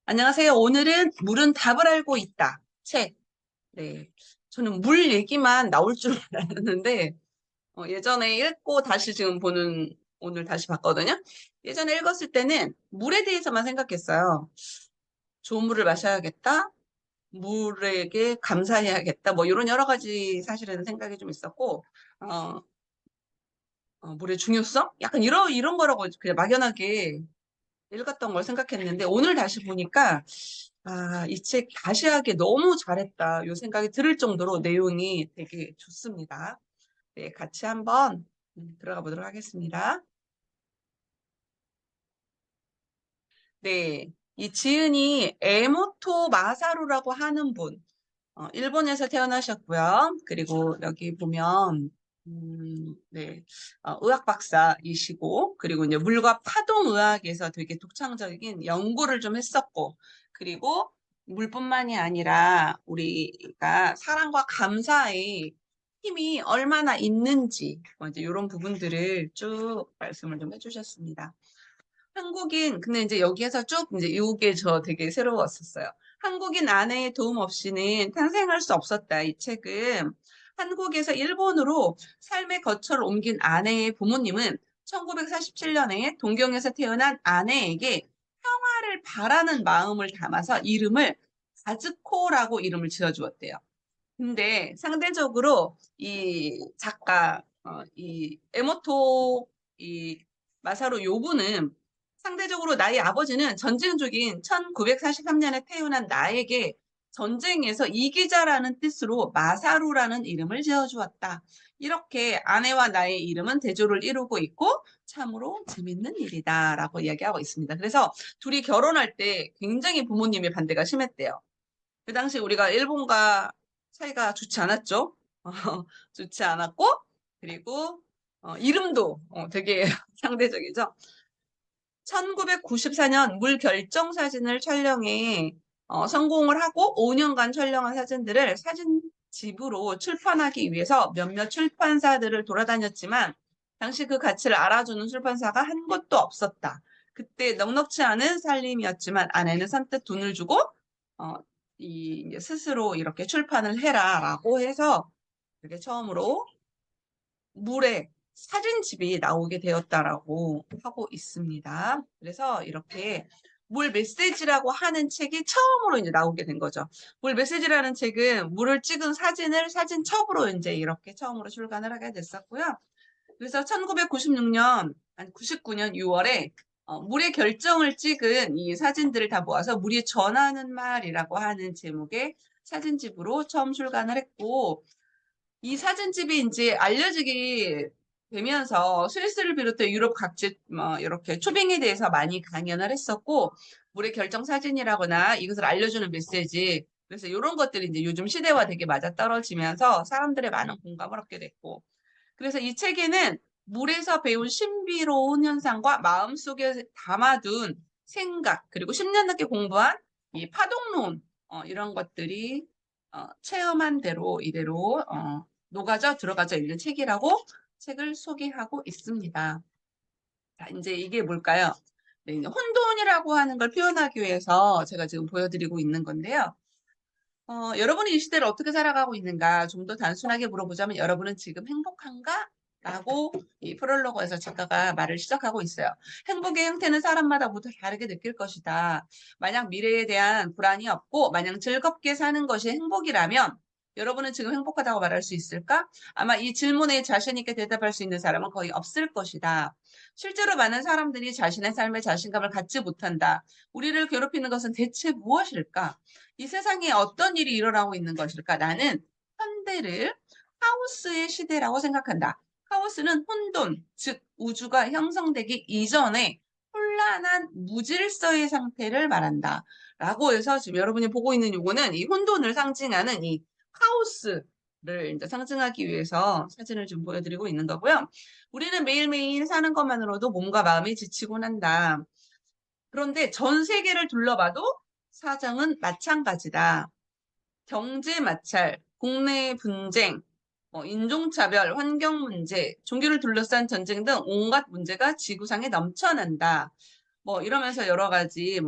안녕하세요. 오늘은 물은 답을 알고 있다. 책. 네. 저는 물 얘기만 나올 줄 알았는데, 예전에 읽고 다시 지금 오늘 다시 봤거든요. 예전에 읽었을 때는 물에 대해서만 생각했어요. 좋은 물을 마셔야겠다. 물에게 감사해야겠다. 뭐, 이런 여러 가지 사실은 생각이 좀 있었고, 어, 물의 중요성? 약간 이런 거라고 그냥 막연하게 읽었던 걸 생각했는데, 오늘 다시 보니까, 이 책 다시 하기 너무 잘했다. 요 생각이 들을 정도로 내용이 되게 좋습니다. 네, 같이 한번 들어가 보도록 하겠습니다. 네, 이 지은이 에모토 마사루라고 하는 분, 일본에서 태어나셨고요. 그리고 여기 보면, 네, 의학 박사이시고, 그리고 이제 물과 파동의학에서 되게 독창적인 연구를 좀 했었고, 그리고 물뿐만이 아니라 우리가 사랑과 감사의 힘이 얼마나 있는지, 이제 이런 부분들을 쭉 말씀을 좀 해주셨습니다. 한국인, 근데 이제 여기에서 쭉 이제 이게 저 되게 새로웠었어요. 한국인 아내의 도움 없이는 탄생할 수 없었다. 이 책은 한국에서 일본으로 삶의 거처를 옮긴 아내의 부모님은 1947년에 동경에서 태어난 아내에게 평화를 바라는 마음을 담아서 이름을 가즈코라고 이름을 지어주었대요. 근데 상대적으로 이 작가, 이 에모토 이 마사루 요부는 상대적으로 나의 아버지는 전쟁 중인 1943년에 태어난 나에게 전쟁에서 이기자라는 뜻으로 마사루라는 이름을 지어주었다. 이렇게 아내와 나의 이름은 대조를 이루고 있고 참으로 재밌는 일이다라고 이야기하고 있습니다. 그래서 둘이 결혼할 때 굉장히 부모님의 반대가 심했대요. 그 당시 우리가 일본과 사이가 좋지 않았죠. 어, 좋지 않았고, 그리고 이름도 되게 상대적이죠. 1994년 물 결정 사진을 촬영해 성공을 하고 5년간 촬영한 사진들을 사진집으로 출판하기 위해서 몇몇 출판사들을 돌아다녔지만 당시 그 가치를 알아주는 출판사가 한 곳도 없었다. 그때 넉넉치 않은 살림이었지만 아내는 선뜻 돈을 주고 어, 이제 스스로 이렇게 출판을 해라라고 해서 그게 처음으로 물에 사진집이 나오게 되었다라고 하고 있습니다. 그래서 이렇게 물 메시지라고 하는 책이 처음으로 이제 나오게 된 거죠. 물 메시지라는 책은 물을 찍은 사진을 사진첩으로 이제 이렇게 처음으로 출간을 하게 됐었고요. 그래서 1996년, 아니 99년 6월에 물의 결정을 찍은 이 사진들을 다 모아서 물이 전하는 말이라고 하는 제목의 사진집으로 처음 출간을 했고, 이 사진집이 이제 알려지게 되면서 스위스를 비롯해 유럽 각지 이렇게 초빙에 대해서 많이 강연을 했었고 물의 결정 사진이라거나 이것을 알려주는 메시지 그래서 이런 것들이 이제 요즘 시대와 되게 맞아떨어지면서 사람들의 많은 공감을 얻게 됐고 그래서 이 책에는 물에서 배운 신비로운 현상과 마음속에 담아둔 생각 그리고 10년 넘게 공부한 이 파동론 이런 것들이 체험한 대로 이대로 녹아져 들어가져 있는 책이라고 책을 소개하고 있습니다. 자, 이제 이게 뭘까요? 네, 이제 혼돈이라고 하는 걸 표현하기 위해서 제가 지금 보여드리고 있는 건데요. 여러분이 이 시대를 어떻게 살아가고 있는가 좀 더 단순하게 물어보자면 여러분은 지금 행복한가? 라고 이 프롤로그에서 작가가 말을 시작하고 있어요. 행복의 형태는 사람마다 모두 다르게 느낄 것이다. 만약 미래에 대한 불안이 없고 마냥 즐겁게 사는 것이 행복이라면 여러분은 지금 행복하다고 말할 수 있을까? 아마 이 질문에 자신 있게 대답할 수 있는 사람은 거의 없을 것이다. 실제로 많은 사람들이 자신의 삶에 자신감을 갖지 못한다. 우리를 괴롭히는 것은 대체 무엇일까? 이 세상에 어떤 일이 일어나고 있는 것일까? 나는 현대를 카오스의 시대라고 생각한다. 카오스는 혼돈, 즉 우주가 형성되기 이전에 혼란한 무질서의 상태를 말한다. 라고 해서 지금 여러분이 보고 있는 요거는 이 혼돈을 상징하는 이 카오스를 이제 상징하기 위해서 사진을 좀 보여드리고 있는 거고요. 우리는 매일매일 사는 것만으로도 몸과 마음이 지치곤 한다. 그런데 전 세계를 둘러봐도 사정은 마찬가지다. 경제 마찰, 국내 분쟁, 인종차별, 환경 문제, 종교를 둘러싼 전쟁 등 온갖 문제가 지구상에 넘쳐난다. 뭐 이러면서 여러 가지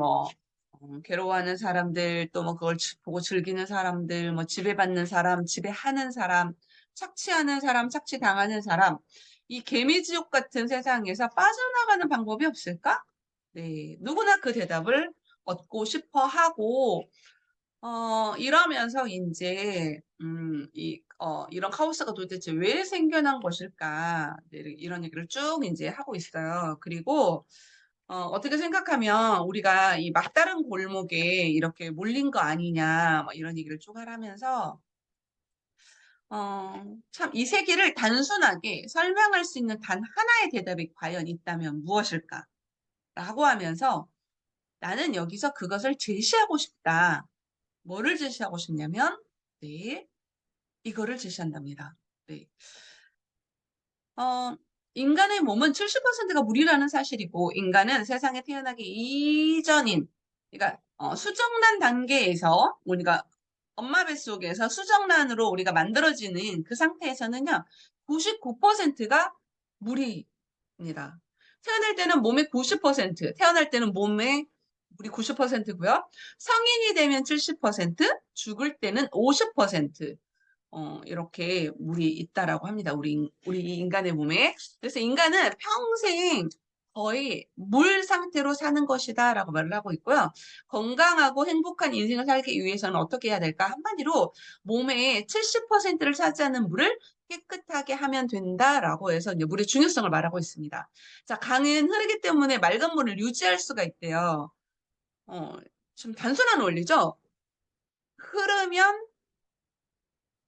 괴로워하는 사람들, 또 뭐 그걸 보고 즐기는 사람들, 뭐 지배받는 사람, 지배하는 사람, 착취하는 사람, 착취당하는 사람, 이 개미지옥 같은 세상에서 빠져나가는 방법이 없을까? 네, 누구나 그 대답을 얻고 싶어 하고, 이러면서 이제, 이런 카오스가 도대체 왜 생겨난 것일까? 네, 이런 얘기를 쭉 이제 하고 있어요. 그리고, 어떻게 생각하면 우리가 이 막다른 골목에 이렇게 몰린 거 아니냐, 뭐 이런 얘기를 쭉 하면서, 참, 이 세계를 단순하게 설명할 수 있는 단 하나의 대답이 과연 있다면 무엇일까? 라고 하면서 나는 여기서 그것을 제시하고 싶다. 뭐를 제시하고 싶냐면, 네, 이거를 제시한답니다. 네. 어, 인간의 몸은 70%가 물이라는 사실이고, 인간은 세상에 태어나기 이전인, 그러니까 수정란 단계에서 우리가 엄마 뱃속에서 수정란으로 우리가 만들어지는 그 상태에서는요, 99%가 물입니다. 태어날 때는 몸의 90%, 태어날 때는 몸의 물이 90%고요. 성인이 되면 70%, 죽을 때는 50%. 이렇게 물이 있다라고 합니다. 우리 인간의 몸에. 그래서 인간은 평생 거의 물 상태로 사는 것이다라고 말을 하고 있고요. 건강하고 행복한 인생을 살기 위해서는 어떻게 해야 될까? 한마디로 몸의 70%를 차지하는 물을 깨끗하게 하면 된다라고 해서 이제 물의 중요성을 말하고 있습니다. 자, 강은 흐르기 때문에 맑은 물을 유지할 수가 있대요. 좀 단순한 원리죠? 흐르면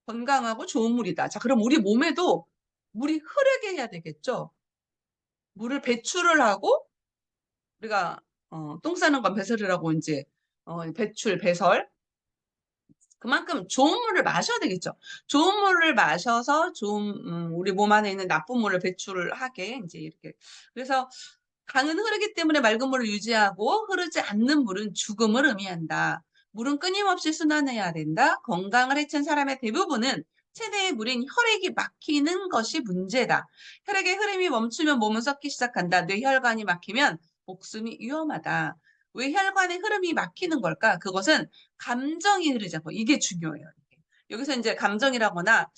건강하고 좋은 물이다. 자, 그럼 우리 몸에도 물이 흐르게 해야 되겠죠? 물을 배출을 하고, 우리가, 똥 싸는 건 배설이라고 이제, 배출, 배설. 그만큼 좋은 물을 마셔야 되겠죠. 좋은 물을 마셔서 우리 몸 안에 있는 나쁜 물을 배출을 하게, 이제 이렇게. 그래서 강은 흐르기 때문에 맑은 물을 유지하고 흐르지 않는 물은 죽음을 의미한다. 물은 끊임없이 순환해야 된다. 건강을 해친 사람의 대부분은 체내의 물인 혈액이 막히는 것이 문제다. 혈액의 흐름이 멈추면 몸은 썩기 시작한다. 뇌혈관이 막히면 목숨이 위험하다. 왜 혈관의 흐름이 막히는 걸까? 그것은 감정이 흐르자고. 이게 중요해요. 여기서 이제 감정이라거나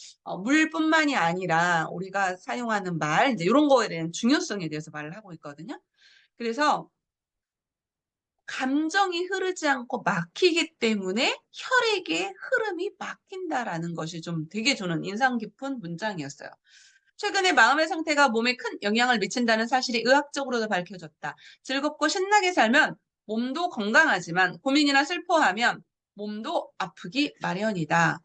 물뿐만이 아니라 우리가 사용하는 말, 이제 이런 거에 대한 중요성에 대해서 말을 하고 있거든요. 그래서 감정이 흐르지 않고 막히기 때문에 혈액의 흐름이 막힌다라는 것이 좀 되게 저는 인상 깊은 문장이었어요. 최근에 마음의 상태가 몸에 큰 영향을 미친다는 사실이 의학적으로도 밝혀졌다. 즐겁고 신나게 살면 몸도 건강하지만 고민이나 슬퍼하면 몸도 아프기 마련이다.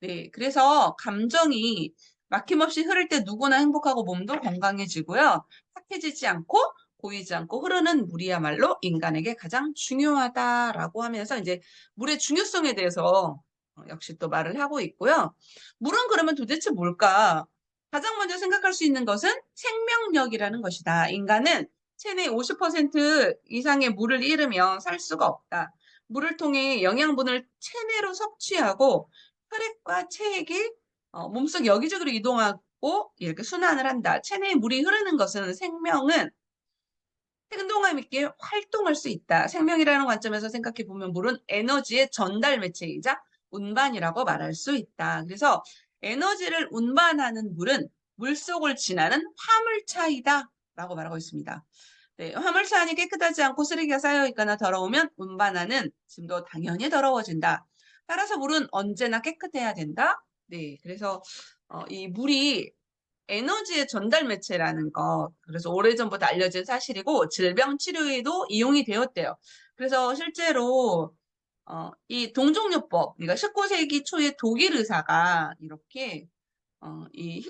네, 그래서 감정이 막힘없이 흐를 때 누구나 행복하고 몸도 건강해지고요. 탁해지지 않고 고이지 않고 흐르는 물이야말로 인간에게 가장 중요하다라고 하면서 이제 물의 중요성에 대해서 역시 또 말을 하고 있고요. 물은 그러면 도대체 뭘까? 가장 먼저 생각할 수 있는 것은 생명력이라는 것이다. 인간은 체내 50% 이상의 물을 잃으면 살 수가 없다. 물을 통해 영양분을 체내로 섭취하고 혈액과 체액이 몸속 여기저기로 이동하고 이렇게 순환을 한다. 체내에 물이 흐르는 것은 생명은 행동감 있게 활동할 수 있다. 생명이라는 관점에서 생각해 보면 물은 에너지의 전달 매체이자 운반이라고 말할 수 있다. 그래서 에너지를 운반하는 물은 물속을 지나는 화물차이다 라고 말하고 있습니다. 네, 화물차 안이 깨끗하지 않고 쓰레기가 쌓여 있거나 더러우면 운반하는 짐도 당연히 더러워진다. 따라서 물은 언제나 깨끗해야 된다. 네, 그래서 이 물이 에너지의 전달 매체라는 것. 그래서 오래전부터 알려진 사실이고 질병 치료에도 이용이 되었대요. 그래서 실제로 이 동종요법, 그러니까 19세기 초에 독일 의사가 이렇게 이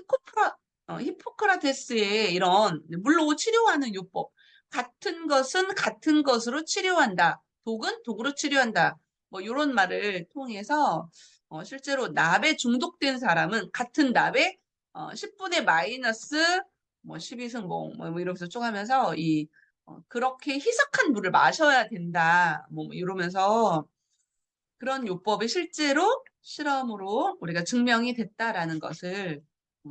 히포크라테스의 이런 물로 치료하는 요법, 같은 것은 같은 것으로 치료한다. 독은 독으로 치료한다. 뭐 이런 말을 통해서 실제로 납에 중독된 사람은 같은 납에 10분의 마이너스 뭐 12승봉 뭐 이러면서 쭉 하면서 그렇게 희석한 물을 마셔야 된다. 뭐 이러면서 그런 요법이 실제로 실험으로 우리가 증명이 됐다라는 것을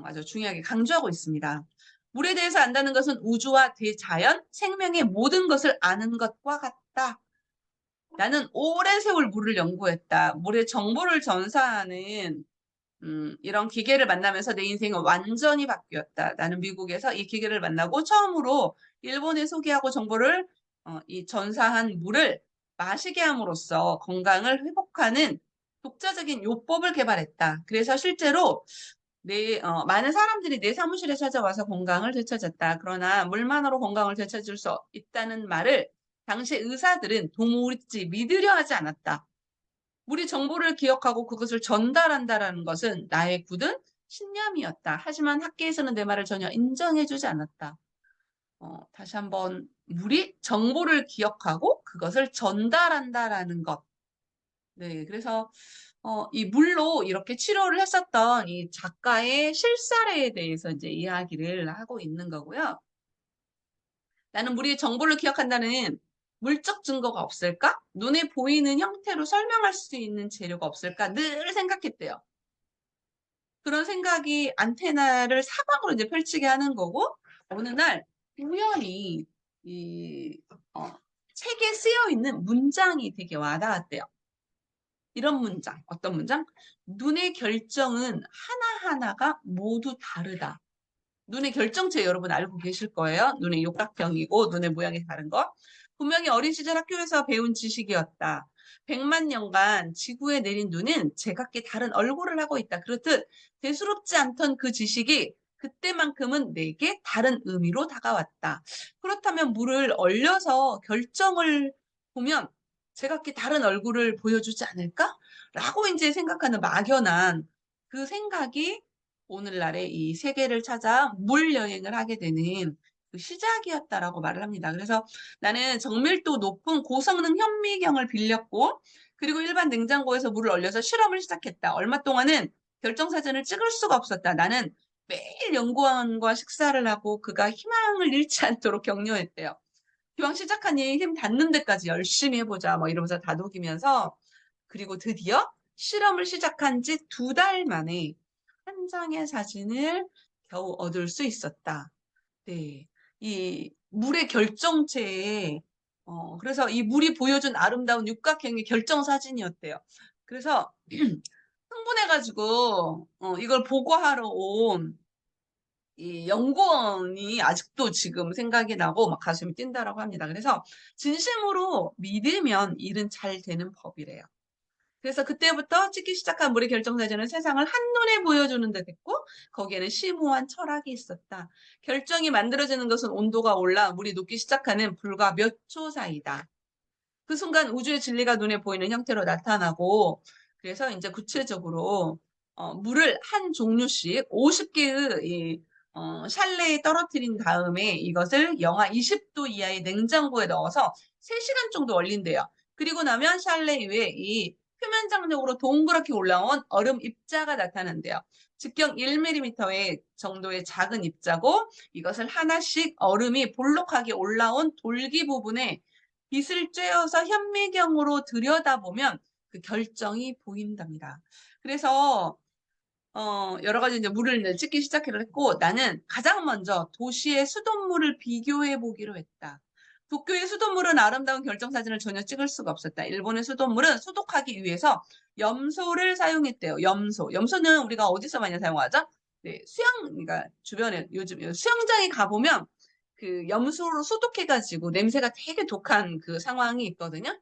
아주 중요하게 강조하고 있습니다. 물에 대해서 안다는 것은 우주와 대자연, 생명의 모든 것을 아는 것과 같다. 나는 오랜 세월 물을 연구했다. 물의 정보를 전사하는 이런 기계를 만나면서 내 인생은 완전히 바뀌었다. 나는 미국에서 이 기계를 만나고 처음으로 일본에 소개하고 정보를 이 전사한 물을 마시게 함으로써 건강을 회복하는 독자적인 요법을 개발했다. 그래서 실제로 많은 사람들이 내 사무실에 찾아와서 건강을 되찾았다. 그러나 물만으로 건강을 되찾을 수 있다는 말을 당시 의사들은 도무지 믿으려 하지 않았다. 우리 정보를 기억하고 그것을 전달한다라는 것은 나의 굳은 신념이었다. 하지만 학계에서는 내 말을 전혀 인정해주지 않았다. 다시 한번 우리 정보를 기억하고 그것을 전달한다라는 것. 네, 그래서 이 물로 이렇게 치료를 했었던 이 작가의 실사례에 대해서 이제 이야기를 하고 있는 거고요. 나는 우리의 정보를 기억한다는 물적 증거가 없을까? 눈에 보이는 형태로 설명할 수 있는 재료가 없을까? 늘 생각했대요. 그런 생각이 안테나를 사방으로 이제 펼치게 하는 거고, 어느 날 우연히 이 책에 쓰여 있는 문장이 되게 와닿았대요. 이런 문장, 어떤 문장? 눈의 결정은 하나하나가 모두 다르다. 눈의 결정체 여러분 알고 계실 거예요. 눈의 육각형이고 눈의 모양이 다른 거. 분명히 어린 시절 학교에서 배운 지식이었다. 100만 년간 지구에 내린 눈은 제각기 다른 얼굴을 하고 있다. 그렇듯 대수롭지 않던 그 지식이 그때만큼은 내게 다른 의미로 다가왔다. 그렇다면 물을 얼려서 결정을 보면 제각기 다른 얼굴을 보여주지 않을까? 라고 이제 생각하는 막연한 그 생각이 오늘날의 이 세계를 찾아 물 여행을 하게 되는 그 시작이었다라고 말을 합니다. 그래서 나는 정밀도 높은 고성능 현미경을 빌렸고, 그리고 일반 냉장고에서 물을 얼려서 실험을 시작했다. 얼마 동안은 결정사진을 찍을 수가 없었다. 나는 매일 연구원과 식사를 하고 그가 희망을 잃지 않도록 격려했대요. 기왕 시작하니 힘 닿는 데까지 열심히 해보자. 뭐 이러면서 다독이면서, 그리고 드디어 실험을 시작한 지 2달 만에 한 장의 사진을 겨우 얻을 수 있었다. 네. 이 물의 결정체에, 그래서 이 물이 보여준 아름다운 육각형의 결정 사진이었대요. 그래서 흥분해가지고, 이걸 보고하러 온 이 연구원이 아직도 지금 생각이 나고 막 가슴이 뛴다라고 합니다. 그래서 진심으로 믿으면 일은 잘 되는 법이래요. 그래서 그때부터 찍기 시작한 물의 결정사진은 세상을 한눈에 보여주는 듯 했고 거기에는 심오한 철학이 있었다. 결정이 만들어지는 것은 온도가 올라 물이 녹기 시작하는 불과 몇 초 사이다. 그 순간 우주의 진리가 눈에 보이는 형태로 나타나고 그래서 이제 구체적으로 물을 한 종류씩 50개의 샬레에 떨어뜨린 다음에 이것을 영하 20도 이하의 냉장고에 넣어서 3시간 정도 얼린대요. 그리고 나면 샬레 위에 이 표면 장력으로 동그랗게 올라온 얼음 입자가 나타난대요.直径 1mm의 정도의 작은 입자고 이것을 하나씩 얼음이 볼록하게 올라온 돌기 부분에 빛을 쬐어서 현미경으로 들여다보면 그 결정이 보인답니다. 그래서 여러 가지 이제 물을 이제 찍기 시작을 했고 나는 가장 먼저 도시의 수돗물을 비교해 보기로 했다. 도쿄의 수돗물은 아름다운 결정사진을 전혀 찍을 수가 없었다. 일본의 수돗물은 소독하기 위해서 염소를 사용했대요. 염소. 염소는 우리가 어디서 많이 사용하죠? 네, 그러니까 주변에 요즘 수영장에 가보면 그 염소로 소독해가지고 냄새가 되게 독한 그 상황이 있거든요.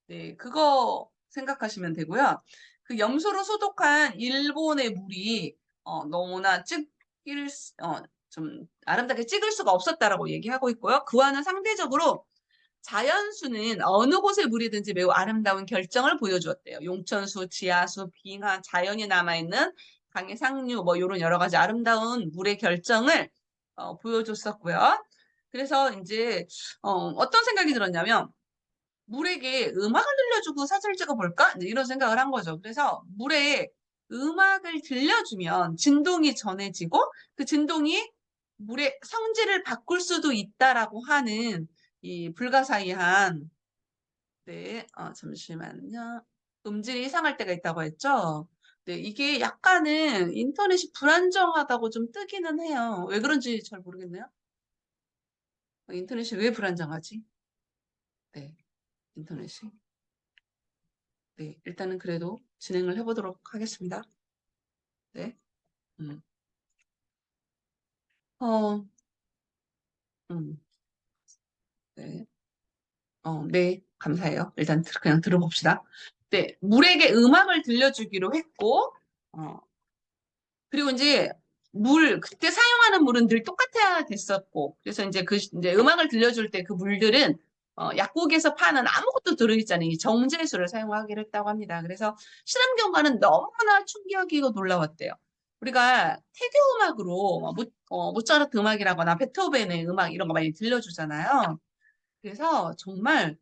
네, 그거 생각하시면 되고요. 그 염소로 소독한 일본의 물이 너무나 좀 아름답게 찍을 수가 없었다라고 얘기하고 있고요. 그와는 상대적으로 자연수는 어느 곳의 물이든지 매우 아름다운 결정을 보여주었대요. 용천수, 지하수, 빙하, 자연이 남아있는 강의 상류, 뭐 이런 여러 가지 아름다운 물의 결정을 보여줬었고요. 그래서 이제 어떤 생각이 들었냐면 물에게 음악을 들려주고 사진을 찍어볼까? 이런 생각을 한 거죠. 그래서 물에 음악을 들려주면 진동이 전해지고 그 진동이 물의 성질을 바꿀 수도 있다라고 하는 이 불가사의한 네, 잠시만요. 음질이 이상할 때가 있다고 했죠. 네, 이게 약간은 인터넷이 불안정하다고 좀 뜨기는 해요. 왜 그런지 잘 모르겠네요. 인터넷이 왜 불안정하지? 네, 인터넷이. 네, 일단은 그래도 진행을 해보도록 하겠습니다. 네. 음. 어, 음, 네. 네, 감사해요. 일단 그냥 들어봅시다. 네, 물에게 음악을 들려주기로 했고, 어, 그리고 이제 그때 사용하는 물은 늘 똑같아야 됐었고, 그래서 이제 이제 음악을 들려줄 때 그 물들은 약국에서 파는 아무것도 들어있지 않은 이 정제수를 사용하기로 했다고 합니다. 그래서 실험 결과는 너무나 충격이고 놀라웠대요. 우리가 태교 음악으로 모차르트 음악이라거나 베토벤의 음악 이런 거 많이 들려주잖아요. 그래서 정말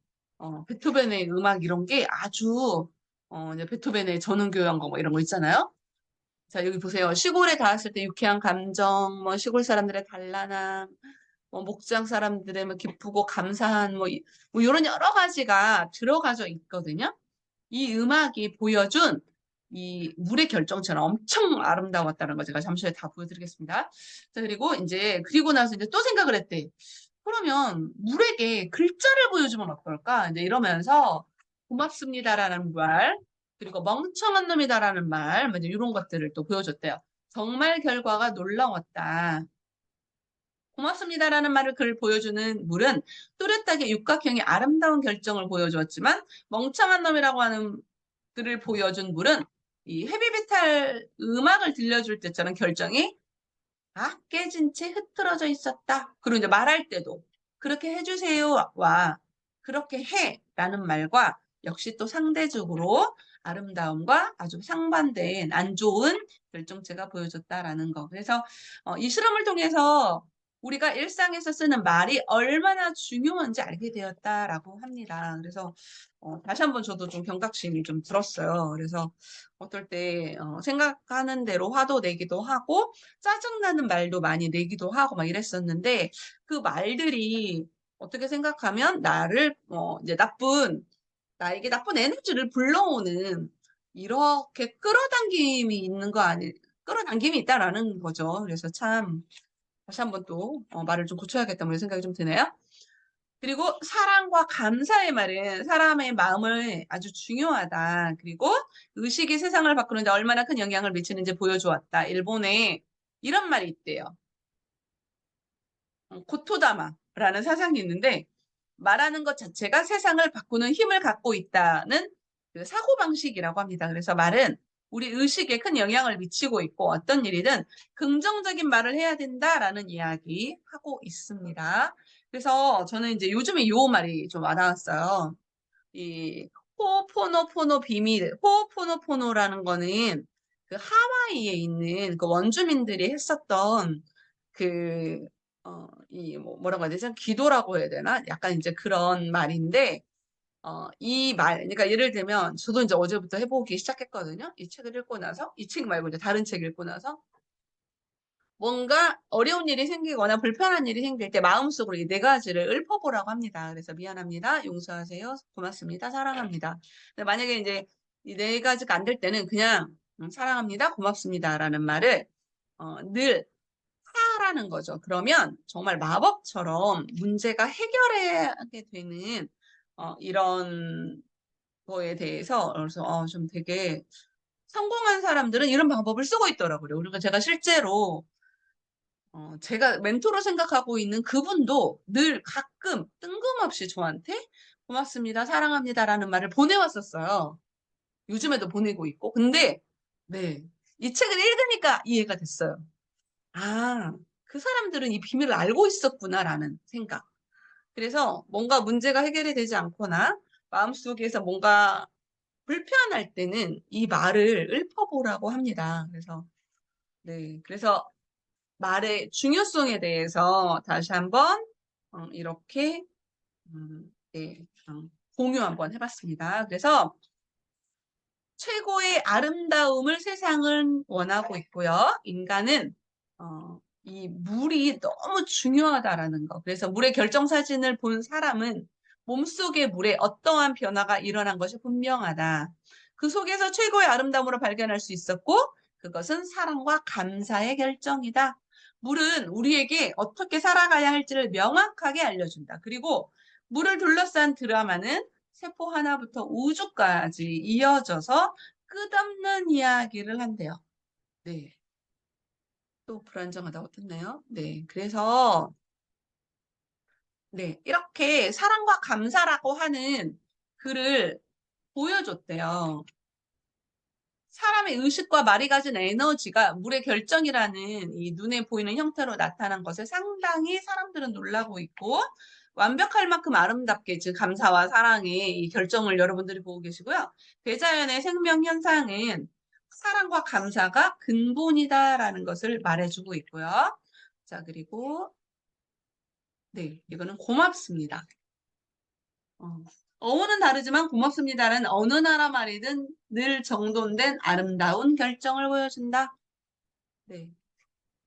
베토벤의 음악 이런 게 아주 이제 베토벤의 전원교향곡 뭐 이런 거 있잖아요. 자, 여기 보세요. 시골에 닿았을 때 유쾌한 감정, 뭐 시골 사람들의 단란함, 뭐 목장 사람들의 뭐 기쁘고 감사한 뭐 이런 여러 가지가 들어가져 있거든요. 이 음악이 보여준 이 물의 결정체는 엄청 아름다웠다는 거 제가 잠시 후에 다 보여드리겠습니다. 자, 그리고 이제 그리고 나서 이제 또 생각을 했대. 그러면 물에게 글자를 보여주면 어떨까? 이제 이러면서 고맙습니다라는 말, 그리고 멍청한 놈이다라는 말, 뭐 이제 이런 것들을 또 보여줬대요. 정말 결과가 놀라웠다. 고맙습니다라는 말을 글 보여주는 물은 뚜렷하게 육각형의 아름다운 결정을 보여주었지만 멍청한 놈이라고 하는 글을 보여준 물은 이 헤비메탈 음악을 들려줄 때처럼 결정이 깨진 채 흐트러져 있었다. 그리고 이제 말할 때도 그렇게 해주세요와 그렇게 해라는 말과 역시 또 상대적으로 아름다움과 아주 상반된 안 좋은 결정체가 보여줬다라는 거. 그래서 이 실험을 통해서 우리가 일상에서 쓰는 말이 얼마나 중요한지 알게 되었다라고 합니다. 그래서 다시 한번 저도 좀 경각심이 좀 들었어요. 그래서 어떨 때 생각하는 대로 화도 내기도 하고 짜증나는 말도 많이 내기도 하고 막 이랬었는데 그 말들이 어떻게 생각하면 이제 나에게 나쁜 에너지를 불러오는 이렇게 끌어당김이 있는 거 끌어당김이 있다라는 거죠. 그래서 참 다시 한번 또 말을 좀 고쳐야겠다 뭐 이런 생각이 좀 드네요. 그리고 사랑과 감사의 말은 사람의 마음을 아주 중요하다. 그리고 의식이 세상을 바꾸는데 얼마나 큰 영향을 미치는지 보여주었다. 일본에 이런 말이 있대요. 고토다마라는 사상이 있는데 말하는 것 자체가 세상을 바꾸는 힘을 갖고 있다는 그 사고방식이라고 합니다. 그래서 말은 우리 의식에 큰 영향을 미치고 있고 어떤 일이든 긍정적인 말을 해야 된다라는 이야기 하고 있습니다. 그래서 저는 이제 요즘에 요 말이 좀 와닿았어요. 이 호포노포노 비밀, 호포노포노라는 거는 그 하와이에 있는 그 원주민들이 했었던 그, 뭐라고 해야 되지? 기도라고 해야 되나? 약간 이제 그런 말인데, 이 말, 그러니까 예를 들면, 저도 이제 어제부터 해보기 시작했거든요. 이 책을 읽고 나서, 이 책 말고 이제 다른 책 읽고 나서, 뭔가 어려운 일이 생기거나 불편한 일이 생길 때 마음속으로 이 네 가지를 읊어보라고 합니다. 그래서 미안합니다. 용서하세요. 고맙습니다. 사랑합니다. 근데 만약에 이제 이 네 가지가 안 될 때는 그냥 사랑합니다. 고맙습니다라는 말을 늘 하라는 거죠. 그러면 정말 마법처럼 문제가 해결하게 되는 이런 거에 대해서 그래서 좀 되게 성공한 사람들은 이런 방법을 쓰고 있더라고요. 그러니까 제가 실제로 제가 멘토로 생각하고 있는 그분도 늘 가끔 뜬금없이 저한테 고맙습니다, 사랑합니다라는 말을 보내왔었어요. 요즘에도 보내고 있고. 근데, 네. 이 책을 읽으니까 이해가 됐어요. 그 사람들은 이 비밀을 알고 있었구나라는 생각. 그래서 뭔가 문제가 해결이 되지 않거나 마음속에서 뭔가 불편할 때는 이 말을 읊어보라고 합니다. 그래서, 네. 그래서 말의 중요성에 대해서 다시 한번 이렇게 네, 공유 한번 해봤습니다. 그래서 최고의 아름다움을 세상은 원하고 있고요. 인간은 이 물이 너무 중요하다라는 거. 그래서 물의 결정 사진을 본 사람은 몸속의 물에 어떠한 변화가 일어난 것이 분명하다. 그 속에서 최고의 아름다움으로 발견할 수 있었고 그것은 사랑과 감사의 결정이다. 물은 우리에게 어떻게 살아가야 할지를 명확하게 알려준다. 그리고 물을 둘러싼 드라마는 세포 하나부터 우주까지 이어져서 끝없는 이야기를 한대요. 네. 또 불안정하다고 떴네요. 네. 그래서 네, 이렇게 사랑과 감사라고 하는 글을 보여줬대요. 사람의 의식과 말이 가진 에너지가 물의 결정이라는 이 눈에 보이는 형태로 나타난 것에 상당히 사람들은 놀라고 있고, 완벽할 만큼 아름답게 즉 감사와 사랑의 이 결정을 여러분들이 보고 계시고요. 대자연의 생명 현상은 사랑과 감사가 근본이다라는 것을 말해주고 있고요. 자, 그리고 네, 이거는 고맙습니다. 어원은 다르지만 고맙습니다는 어느 나라 말이든 늘 정돈된 아름다운 결정을 보여준다. 네.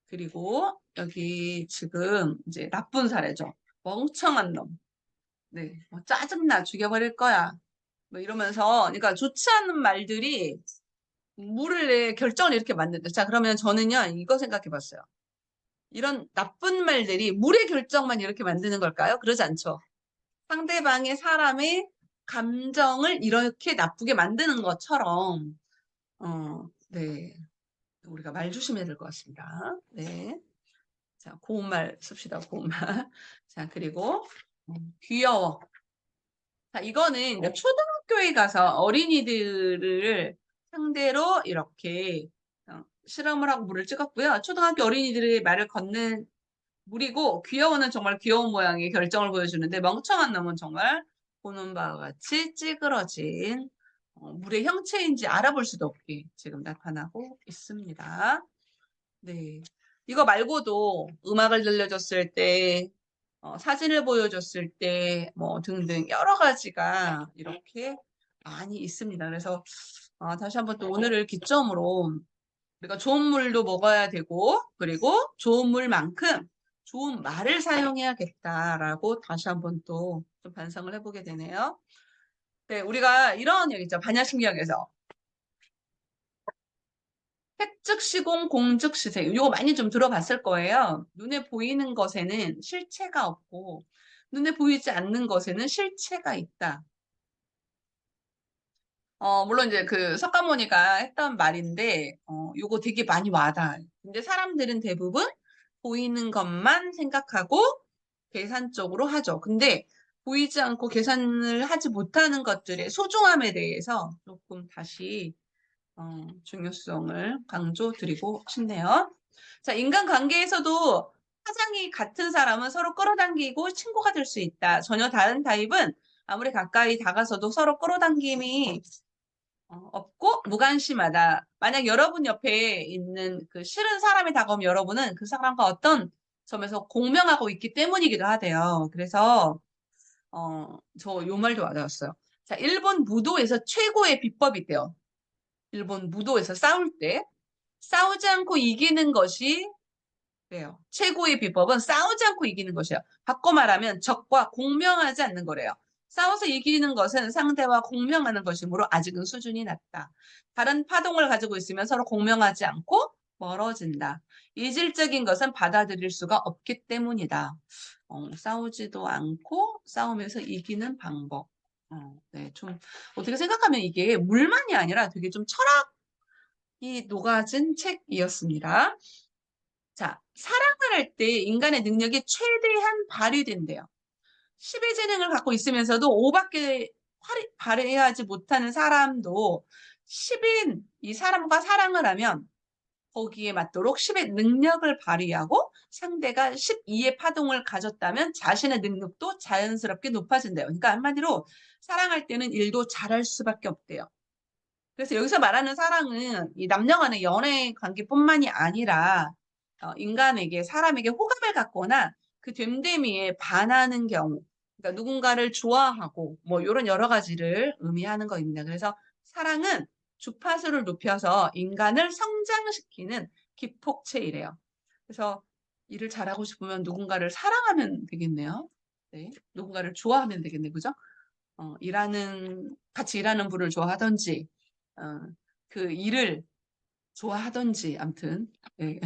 그리고 여기 지금 이제 나쁜 사례죠. 멍청한 놈. 네. 뭐 짜증나 죽여버릴 거야. 뭐 이러면서 그러니까 좋지 않은 말들이 물을 내 결정을 이렇게 만든다. 자, 그러면 저는요 이거 생각해 봤어요. 이런 나쁜 말들이 물의 결정만 이렇게 만드는 걸까요? 그러지 않죠. 상대방의 사람의 감정을 이렇게 나쁘게 만드는 것처럼, 네. 우리가 말 조심해야 될 것 같습니다. 네. 자, 고운 말 씁시다, 고운 말. 자, 그리고, 귀여워. 자, 이거는 이제 초등학교에 가서 어린이들을 상대로 이렇게 실험을 하고 물을 찍었고요. 초등학교 어린이들의 말을 걷는 물이고 귀여워는 정말 귀여운 모양의 결정을 보여주는데 멍청한 놈은 정말 보는 바와 같이 찌그러진 물의 형체인지 알아볼 수도 없게 지금 나타나고 있습니다. 네, 이거 말고도 음악을 들려줬을 때 사진을 보여줬을 때 뭐 등등 여러 가지가 이렇게 많이 있습니다. 그래서 다시 한번 또 오늘을 기점으로 우리가 좋은 물도 먹어야 되고 그리고 좋은 물만큼 좋은 말을 사용해야겠다라고 다시 한번 또 좀 반성을 해보게 되네요. 네, 우리가 이런 얘기 있죠. 반야심리학에서 색즉시공 공즉시색 이거 많이 좀 들어봤을 거예요. 눈에 보이는 것에는 실체가 없고 눈에 보이지 않는 것에는 실체가 있다. 물론 이제 그 석가모니가 했던 말인데, 요거 되게 많이 와닿아요. 근데 사람들은 대부분 보이는 것만 생각하고 계산적으로 하죠. 근데 보이지 않고 계산을 하지 못하는 것들의 소중함에 대해서 조금 다시 중요성을 강조드리고 싶네요. 자, 인간관계에서도 사장이 같은 사람은 서로 끌어당기고 친구가 될 수 있다. 전혀 다른 타입은 아무리 가까이 다가서도 서로 끌어당김이 없고 무관심하다. 만약 여러분 옆에 있는 그 싫은 사람이 다가오면 여러분은 그 사람과 어떤 점에서 공명하고 있기 때문이기도 하대요. 그래서 저 요 말도 와닿았어요. 자, 일본 무도에서 최고의 비법이 있대요. 일본 무도에서 싸울 때 싸우지 않고 이기는 것이 그래요. 최고의 비법은 싸우지 않고 이기는 것이에요. 바꿔 말하면 적과 공명하지 않는 거래요. 싸워서 이기는 것은 상대와 공명하는 것이므로 아직은 수준이 낮다. 다른 파동을 가지고 있으면 서로 공명하지 않고 멀어진다. 이질적인 것은 받아들일 수가 없기 때문이다. 싸우지도 않고 싸우면서 이기는 방법. 네, 좀 어떻게 생각하면 이게 물만이 아니라 되게 좀 철학이 녹아진 책이었습니다. 자, 사랑을 할 때 인간의 능력이 최대한 발휘된대요. 10의 재능을 갖고 있으면서도 5밖에 발휘하지 못하는 사람도 10인 이 사람과 사랑을 하면 거기에 맞도록 10의 능력을 발휘하고 상대가 12의 파동을 가졌다면 자신의 능력도 자연스럽게 높아진대요. 그러니까 한마디로 사랑할 때는 일도 잘할 수밖에 없대요. 그래서 여기서 말하는 사랑은 이 남녀 간의 연애 관계뿐만이 아니라 인간에게 사람에게 호감을 갖거나 그 됨됨이에 반하는 경우 그러니까 누군가를 좋아하고 뭐 이런 여러 가지를 의미하는 것입니다. 그래서 사랑은 주파수를 높여서 인간을 성장시키는 기폭체이래요. 그래서 일을 잘하고 싶으면 누군가를 사랑하면 되겠네요. 네, 누군가를 좋아하면 되겠네, 그죠? 같이 일하는 분을 좋아하던지, 어, 그 일을 좋아하던지, 암튼. 예.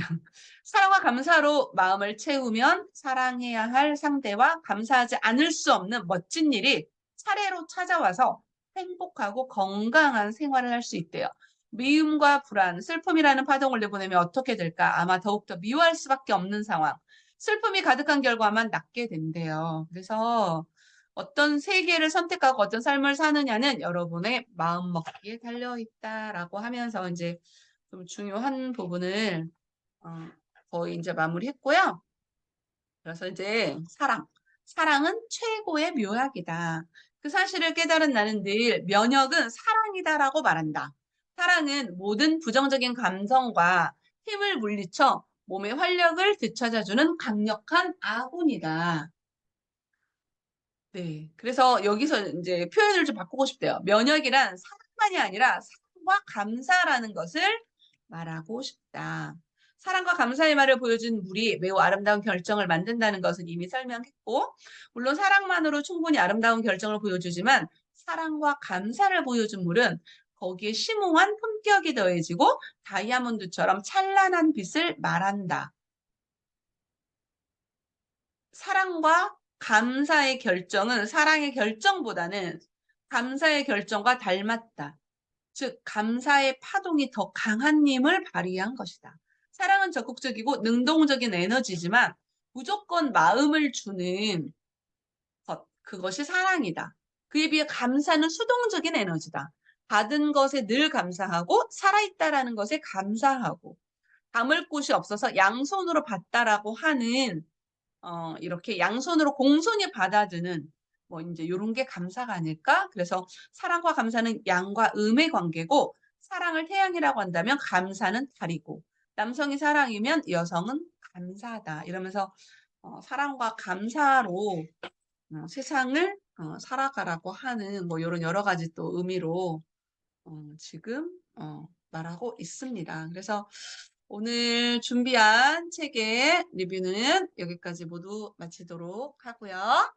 사랑과 감사로 마음을 채우면 사랑해야 할 상대와 감사하지 않을 수 없는 멋진 일이 차례로 찾아와서 행복하고 건강한 생활을 할 수 있대요. 미움과 불안, 슬픔이라는 파동을 내보내면 어떻게 될까? 아마 더욱더 미워할 수밖에 없는 상황. 슬픔이 가득한 결과만 낳게 된대요. 그래서 어떤 세계를 선택하고 어떤 삶을 사느냐는 여러분의 마음먹기에 달려있다라고 하면서 이제 좀 중요한 부분을 거의 이제 마무리했고요. 그래서 이제 사랑은 최고의 묘약이다. 그 사실을 깨달은 나는 늘 면역은 사랑이다라고 말한다. 사랑은 모든 부정적인 감성과 힘을 물리쳐 몸의 활력을 되찾아주는 강력한 아군이다. 네. 그래서 여기서 이제 표현을 좀 바꾸고 싶대요. 면역이란 사랑만이 아니라 사랑과 감사라는 것을 말하고 싶다. 사랑과 감사의 말을 보여준 물이 매우 아름다운 결정을 만든다는 것은 이미 설명했고, 물론 사랑만으로 충분히 아름다운 결정을 보여주지만 사랑과 감사를 보여준 물은 거기에 심오한 품격이 더해지고 다이아몬드처럼 찬란한 빛을 말한다. 사랑과 감사의 결정은 사랑의 결정보다는 감사의 결정과 닮았다. 즉, 감사의 파동이 더 강한 힘을 발휘한 것이다. 사랑은 적극적이고 능동적인 에너지지만 무조건 마음을 주는 것, 그것이 사랑이다. 그에 비해 감사는 수동적인 에너지다. 받은 것에 늘 감사하고 살아있다라는 것에 감사하고 담을 곳이 없어서 양손으로 받다라고 하는 이렇게 양손으로 공손히 받아드는 뭐 이제 요런 게 감사가 아닐까? 그래서 사랑과 감사는 양과 음의 관계고 사랑을 태양이라고 한다면 감사는 달이고 남성이 사랑이면 여성은 감사다. 이러면서 사랑과 감사로 세상을 살아가라고 하는 뭐 요런 여러 가지 또 의미로 지금 말하고 있습니다. 그래서 오늘 준비한 책의 리뷰는 여기까지 모두 마치도록 하고요.